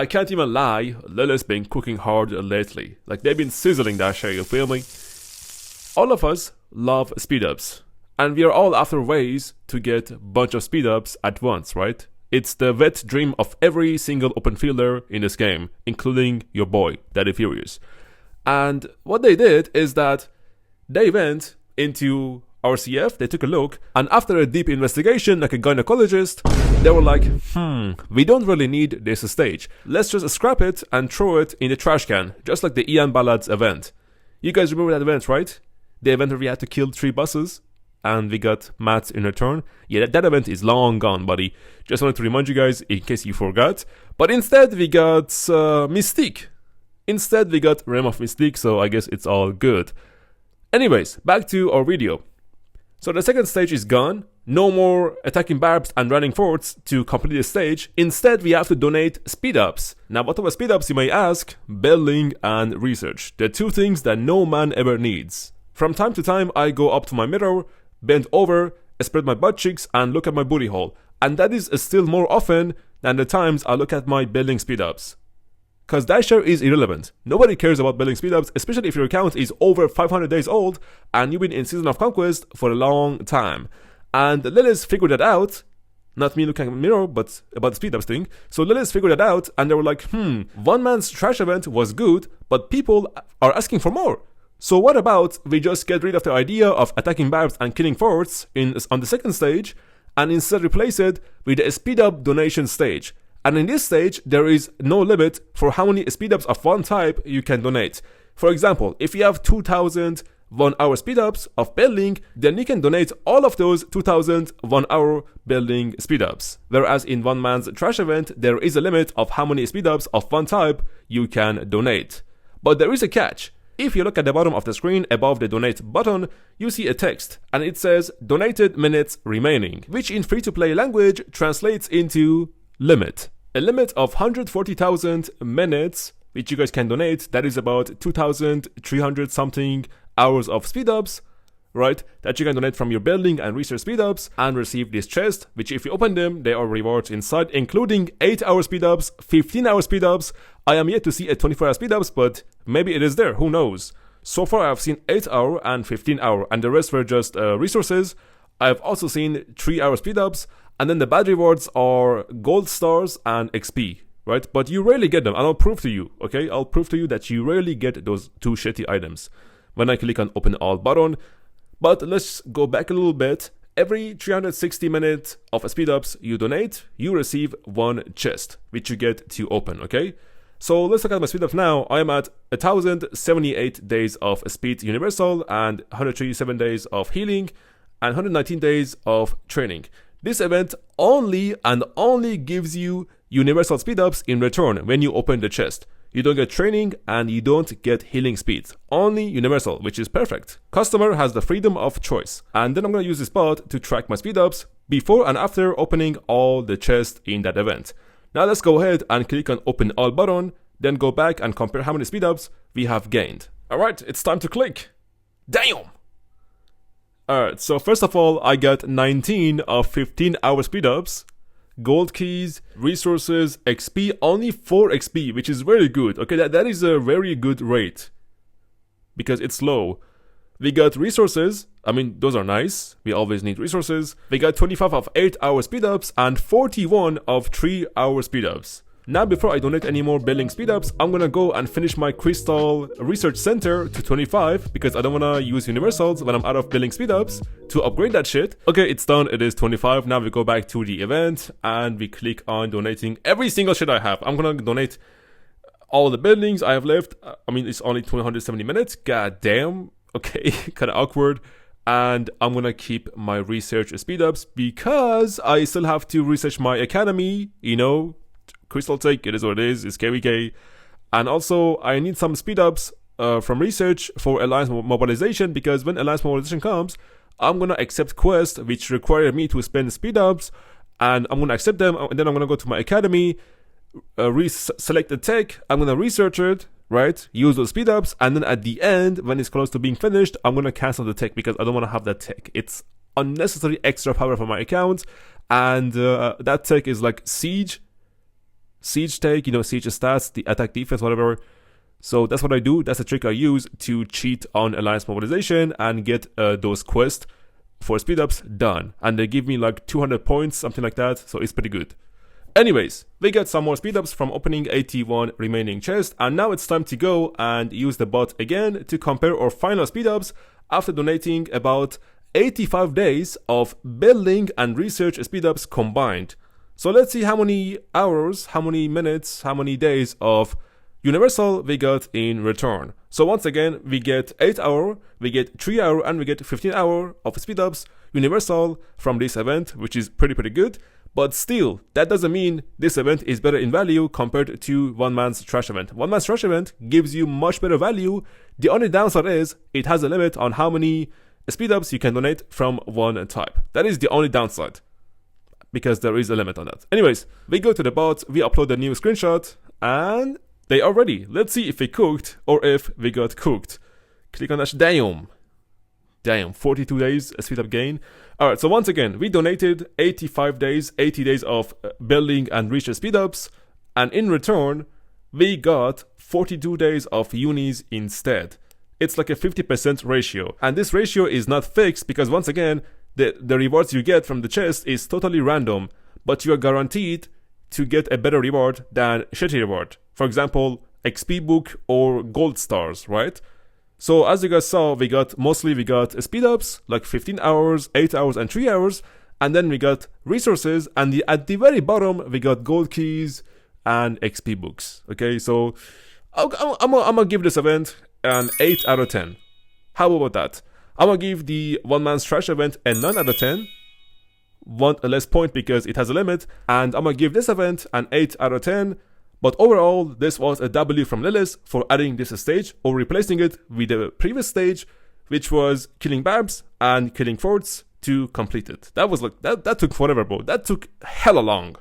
I can't even lie, Lilith's been cooking hard lately. Like, they've been sizzling that shit, you feel me? All of us love speedups, and we are all after ways to get a bunch of speedups at once, right? It's the wet dream of every single open fielder in this game, including your boy, Daddy Furious. And what they did is that they went into RCF, they took a look, and after a deep investigation, like a gynecologist, they were like, we don't really need this stage. Let's just scrap it and throw it in the trash can, just like the Ian Ballad's event. You guys remember that event, right? The event where we had to kill 3 bosses, and we got mats in return. Yeah, that event is long gone, buddy. Just wanted to remind you guys, in case you forgot. But instead, we got Mystique. Instead, we got Realm of Mystique, so I guess it's all good. Anyways, back to our video. So the second stage is gone. No more attacking barbs and running forwards to complete the stage. Instead, we have to donate speed-ups. Now, what are speed-ups, you may ask? Building and research. The 2 things that no man ever needs. From time to time, I go up to my mirror, bend over, spread my butt cheeks, and look at my booty hole. And that is still more often than the times I look at my building speed-ups. Because that share is irrelevant. Nobody cares about building speed-ups, especially if your account is over 500 days old and you've been in Season of Conquest for a long time. And Lilith figured that out. Not me looking at the mirror, but about the speed-ups thing. So Lilith figured that out, and they were like, one man's trash event was good, but people are asking for more. So what about we just get rid of the idea of attacking barbs and killing forwards on the second stage, and instead replace it with a speed-up donation stage. And in this stage, there is no limit for how many speed-ups of one type you can donate. For example, if you have 2,000 1-hour speed-ups of building, then you can donate all of those 2,000 1-hour building speed-ups. Whereas in one man's trash event, there is a limit of how many speed-ups of one type you can donate. But there is a catch. If you look at the bottom of the screen above the donate button, you see a text, and it says donated minutes remaining, which in free-to-play language translates into limit. A limit of 140,000 minutes, which you guys can donate. That is about 2,300 something hours of speed-ups, right? That you can donate from your building and research speed-ups and receive this chest, which if you open them, there are rewards inside, including 8-hour speed-ups, 15-hour speed-ups. I am yet to see a 24-hour speed-ups, but maybe it is there, who knows? So far, I've seen 8-hour and 15-hour, and the rest were just resources. I've also seen 3-hour speed-ups, and then the bad rewards are gold stars and XP, right? But you rarely get them, and I'll prove to you, okay? I'll prove to you that you rarely get those 2 shitty items when I click on open all button. But let's go back a little bit. Every 360 minutes of speed-ups you donate, you receive 1 chest, which you get to open, okay? So let's look at my speed-ups now. I am at 1,078 days of speed universal and 137 days of healing and 119 days of training. This event only gives you universal speed-ups in return when you open the chest. You don't get training and you don't get healing speeds. Only universal, which is perfect. Customer has the freedom of choice. And then I'm going to use this bot to track my speed-ups before and after opening all the chests in that event. Now let's go ahead and click on open all button, then go back and compare how many speed-ups we have gained. Alright, it's time to click. Damn! Alright, so first of all, I got 19 of 15-hour speed-ups. Gold keys, resources, XP, only 4 XP, which is very good. Okay, that is a very good rate because it's low. We got resources. I mean, those are nice. We always need resources. We got 25 of 8-hour speedups and 41 of 3-hour speedups. Now, before I donate any more building speedups, I'm gonna go and finish my Crystal Research Center to 25 because I don't wanna use universals when I'm out of building speedups to upgrade that shit. Okay, it's done. It is 25. Now we go back to the event and we click on donating every single shit I have. I'm gonna donate all the buildings I have left. I mean, it's only 270 minutes. God damn. Okay, kind of awkward. And I'm gonna keep my research speedups because I still have to research my academy, you know. Crystal Tech, it is what it is, it's KVK. And also, I need some speedups from research for Alliance Mobilization because when Alliance Mobilization comes, I'm gonna accept quests which require me to spend speedups, and I'm gonna accept them, and then I'm gonna go to my academy, select the tech, I'm gonna research it, right? Use those speedups, and then at the end, when it's close to being finished, I'm gonna cancel the tech because I don't wanna have that tech. It's unnecessary extra power for my account, and that tech is like Siege. siege take, siege stats, the attack defense, whatever. So that's what I do. That's a trick I use to cheat on alliance mobilization and get those quests for speed ups done. And they give me like 200 points, something like that. So it's pretty good. Anyways, we get some more speed ups from opening 81 remaining chests, and now it's time to go and use the bot again to compare our final speed ups after donating about 85 days of building and research speed ups combined. So let's see how many hours, how many minutes, how many days of universal we got in return. So once again, we get 8 hour, we get 3 hour, and we get 15 hour of speed ups universal from this event, which is pretty good. But still, that doesn't mean this event is better in value compared to One Man's Trash event. One Man's Trash event gives you much better value. The only downside is it has a limit on how many speed ups you can donate from one type. That is the only downside, because there is a limit on that. Anyways, we go to the bot, we upload the new screenshot, and they are ready. Let's see if we cooked or if we got cooked. Click on that. Damn, 42 days speed up gain. Alright, so once again, we donated 85 days, 80 days of building and research speed ups, and in return, we got 42 days of unis instead. It's like a 50% ratio, and this ratio is not fixed because once again, the rewards you get from the chest is totally random, but you are guaranteed to get a better reward than shitty reward. For example, XP book or gold stars, right? So as you guys saw, we got speed ups, like 15 hours, 8 hours, and 3 hours, and then we got resources, and at the very bottom, we got gold keys and XP books. Okay, so I'm gonna give this event an 8 out of 10. How about that? I'm gonna give the One Man's Trash event a 9 out of 10. One less point because it has a limit, and I'm gonna give this event an 8 out of 10. But overall, this was a W from Lilith for adding this stage or replacing it with the previous stage, which was killing Babs and killing forts to complete it. That was like that took forever, bro. That took hella long,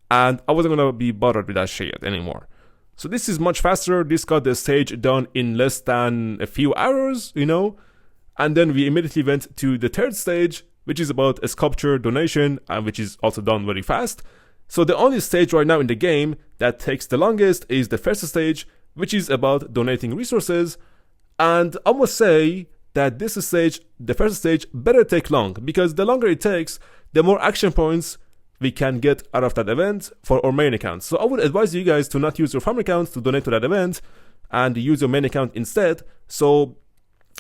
and I wasn't gonna be bothered with that shit anymore. So this is much faster. This got the stage done in less than a few hours, and then we immediately went to the third stage, which is about a sculpture donation, and which is also done very fast. So the only stage right now in the game that takes the longest is the first stage, which is about donating resources. And I must say that this stage, the first stage, better take long, because the longer it takes, the more action points we can get out of that event for our main account. So I would advise you guys to not use your farm account to donate to that event and use your main account instead. So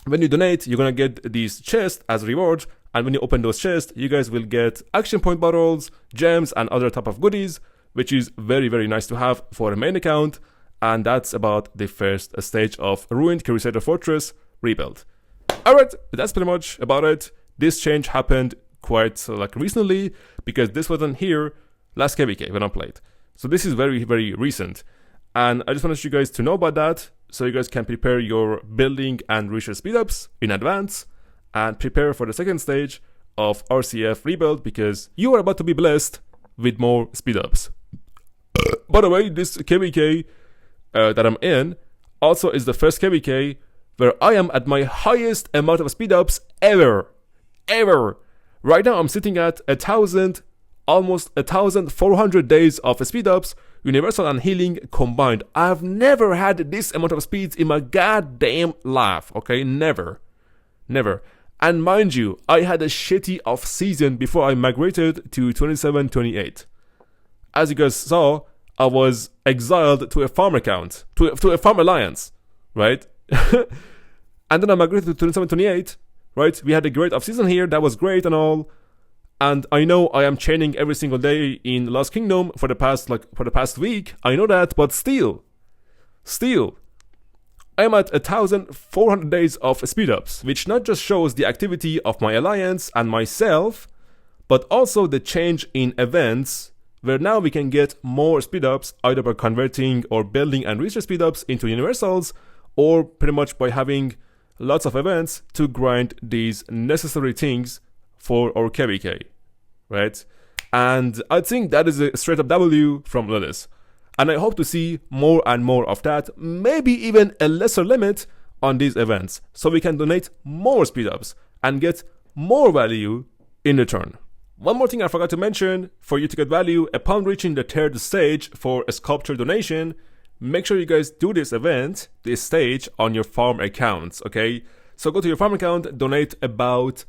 when you donate, you're gonna get these chests as reward. And when you open those chests, you guys will get action point bottles, gems, and other type of goodies, which is very nice to have for a main account. And that's about the first stage of Ruined Crusader Fortress Rebuild. Alright, that's pretty much about it. This change happened quite recently, because this wasn't here last KVK when I played. So this is very recent. And I just wanted you guys to know about that, so you guys can prepare your building and research speedups in advance, and prepare for the second stage of RCF Rebuild, because you are about to be blessed with more speedups. By the way, this KVK that I'm in also is the first KVK where I am at my highest amount of speedups ever. Right now I'm sitting at almost 1,400 days of speedups, universal and healing combined. I've never had this amount of speeds in my goddamn life, okay? Never. And mind you, I had a shitty off-season before I migrated to 27-28. As you guys saw, I was exiled to a farm account, to a farm alliance, right? And then I migrated to 27-28, right? We had a great off-season here, that was great and all. And I know I am chaining every single day in Lost Kingdom for the past week. I know that, but still, I'm at 1,400 days of speedups, which not just shows the activity of my alliance and myself, but also the change in events, where now we can get more speedups either by converting or building and research speedups into universals, or pretty much by having lots of events to grind these necessary things for our KVK, right? And I think that is a straight up W from Lilith. And I hope to see more and more of that, maybe even a lesser limit on these events, so we can donate more speedups and get more value in return. One more thing I forgot to mention, for you to get value upon reaching the 3rd stage for a sculpture donation, make sure you guys do this event, this stage, on your farm accounts, okay? So go to your farm account, donate about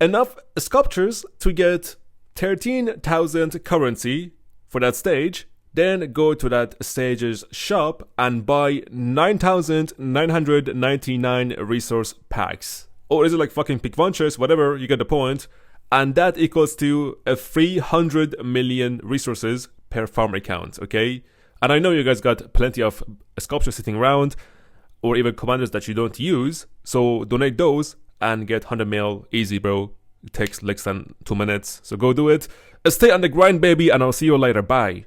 enough sculptures to get 13,000 currency for that stage, then go to that stage's shop and buy 9,999 resource packs. Or is it like fucking 𝒟𝒹𝓎, whatever, you get the point. And that equals to a 300 million resources per farm account, okay? And I know you guys got plenty of sculptures sitting around, or even commanders that you don't use, so donate those and get 100 mil easy, bro. It takes less than 2 minutes, so go do it. Stay on the grind, baby, and I'll see you later. Bye.